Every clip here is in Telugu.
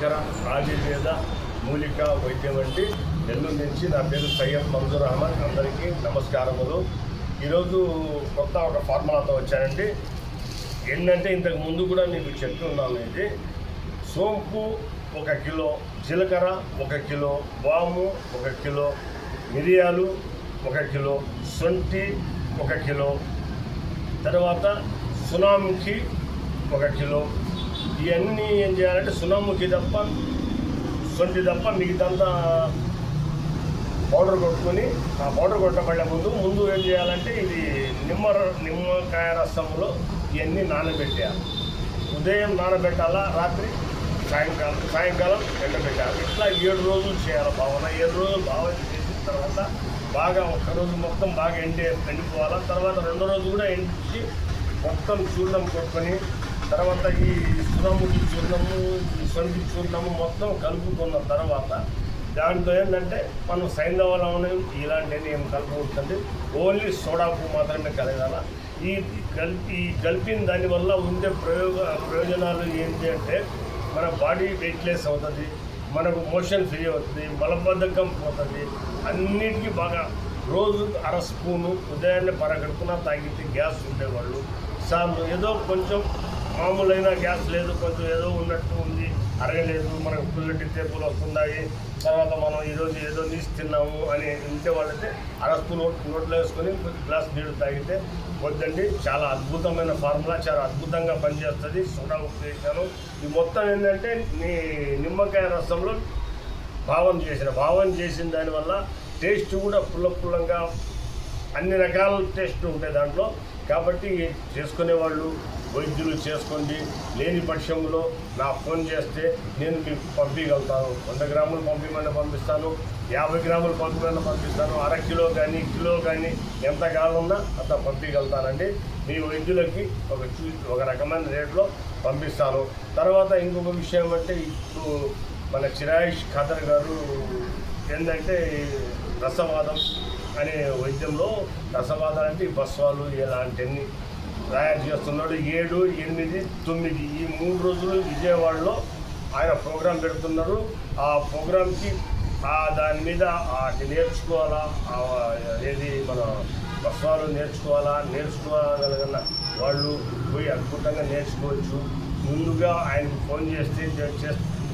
ఇతర ఆయుర్వేద మూలిక వైద్యం వంటి నెల్లూరు నుంచి. నా పేరు సయ్యద్ మంజూర్ అహ్మద్. అందరికీ నమస్కారములు. ఈరోజు కొత్త ఒక ఫార్ములాతో వచ్చానండి. ఏంటంటే ఇంతకు ముందు కూడా మీకు చెప్తున్నాను. ఇది సోంపు 1 కిలో, జీలకర్ర 1 కిలో, వాము 1 కిలో, మిరియాలు 1 కిలో, శొంఠి 1 కిలో, తర్వాత సునాముఖి 1 కిలో. ఇవన్నీ ఏం చేయాలంటే సునాముఖి తప్ప, శొంఠి తప్ప మిగతాంతా పౌడర్ కొట్టుకొని, ఆ పౌడర్ కొట్టబడే ముందు ఏం చేయాలంటే ఇది నిమ్మకాయ రసంలో ఇవన్నీ నానబెట్టేయాలి. ఉదయం నానబెట్టాలా, రాత్రి సాయంకాలం ఎండబెట్టాలి. ఇట్లా 7 రోజులు చేయాలి భావన. 7 రోజులు భావన చేసిన తర్వాత బాగా ఒక్కరోజు మొత్తం బాగా ఎండిపోవాలి. తర్వాత 2వ రోజు కూడా ఎండిచి మొత్తం చూర్ణం కొట్టుకొని, తర్వాత ఈ సునాముఖి చూర్ణము, ఈ శొంఠి చూర్ణము మొత్తం కలుపుకున్న తర్వాత దాంట్లో ఏంటంటే మనం సైంధవ లవణం ఇలాంటివన్నీ ఏం కలుపుకుంటుంది. ఓన్లీ సోడాకు మాత్రమే కలగాల. ఈ కలిపిన దానివల్ల ఉండే ప్రయోజనాలు ఏంటి అంటే మన బాడీ వెయిట్లెస్ అవుతుంది, మనకు మోషన్ ఫ్రీ అవుతుంది, మలబద్ధకం పోతుంది. అన్నిటికీ బాగా రోజు 1/2 స్పూను ఉదయాన్నే పరగడుపున తాగితే గ్యాస్ ఉండేవాళ్ళు సార్లు ఏదో కొంచెం మామూలైన గ్యాస్ లేదు, కొంచెం ఏదో ఉన్నట్టు ఉంది, అరగలేదు, మనకు పుల్లటి తేపులు వస్తున్నాయి, తర్వాత మనం ఈరోజు ఏదో నీసు తిన్నాము అని ఉంటే వాళ్ళైతే 1/2 స్పూన్ నోట్లో వేసుకొని గ్లాస్ నీళ్ళు తాగితే వద్దండి. చాలా అద్భుతమైన ఫార్ములా, చాలా అద్భుతంగా పనిచేస్తుంది. సోడా ఉపయోగించాను. ఈ మొత్తం ఏంటంటే నిమ్మకాయ రసంలో భావం చేసిన దానివల్ల టేస్ట్ కూడా పుల్లంగా అన్ని రకాల టేస్ట్ ఉంటాయి దాంట్లో. కాబట్టి చేసుకునేవాళ్ళు వైద్యులు చేసుకోండి. లేని పక్షంలో నా ఫోన్ చేస్తే నేను మీకు పంపించగలుగుతాను. 100 గ్రాములు పంపిస్తాను, 50 గ్రాములు పంపిస్తాను, 1/2 కిలో కానీ, కిలో కానీ ఎంత కావాలన్నా అంత పంపించగలుగుతానండి. మీ వైద్యులకి ఒక రకమైన రేట్లో పంపిస్తాను. తర్వాత ఇంకొక విషయం అంటే ఇప్పుడు మన చిరాయిష్ ఖాదర్ గారు ఏంటంటే రసవాదం అనే వైద్యంలో, రసవాదం అంటే ఈ బస్వాలు ఇలాంటివన్నీ తయారు చేస్తున్నాడు. 7, 8, 9 ఈ 3 రోజులు విజయవాడలో ఆయన ప్రోగ్రాం పెడుతున్నారు. ఆ ప్రోగ్రాంకి దాని మీద నేర్చుకోవాలా, ఏది మన బస్వాలు నేర్చుకోగలిగిన వాళ్ళు పోయి అద్భుతంగా నేర్చుకోవచ్చు. ముందుగా ఆయనకు ఫోన్ చేస్తే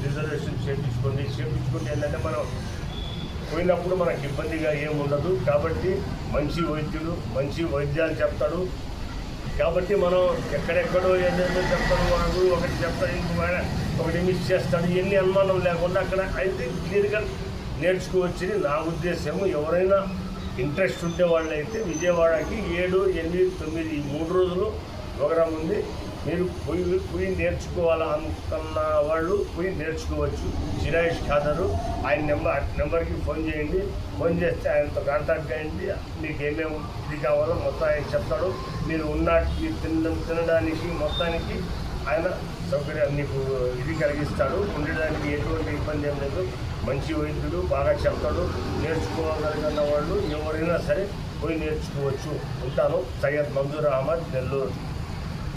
రిజర్వేషన్ చేయించుకుంటే ఏంటంటే మనం పోయినప్పుడు మనకు ఇబ్బందిగా ఏముండదు. కాబట్టి మంచి వైద్యుడు మంచి వైద్యాలు చెప్తాడు. కాబట్టి మనం ఎక్కడెక్కడో ఏదైనా చెప్తాడు, వాడు ఒకటి చెప్తాడు, ఒకటి మిస్ చేస్తాడు. ఇవన్నీ అనుమానం లేకుండా అక్కడ అయితే క్లియర్గా నేర్చుకోవచ్చని నా ఉద్దేశము. ఎవరైనా ఇంట్రెస్ట్ ఉండే వాళ్ళైతే విజయవాడకి 7, 8, 9 ఈ 3 రోజులు ప్రోగ్రాం ఉంది. మీరు పోయి నేర్చుకోవాలనుకున్న వాళ్ళు పోయి నేర్చుకోవచ్చు. చిరాయిష్ ఖాదరు ఆయన నెంబర్కి ఫోన్ చేయండి. ఫోన్ చేస్తే ఆయనతో కాంటాక్ట్ అయ్యండి. మీకు ఏమేమి ఇది కావాలో మొత్తం ఆయన చెప్తాడు. మీరు తినడానికి మొత్తానికి ఆయన సౌకర్యం మీకు ఇది కలిగిస్తాడు. ఉండడానికి ఎటువంటి ఇబ్బంది ఏం లేదు. మంచి వైద్యుడు, బాగా చెప్తాడు. నేర్చుకోగలిగిన వాళ్ళు ఎవరైనా సరే పోయి నేర్చుకోవచ్చు. ఉంటాను. సయ్యద్ మంజూర్ అహ్మద్, నెల్లూరు.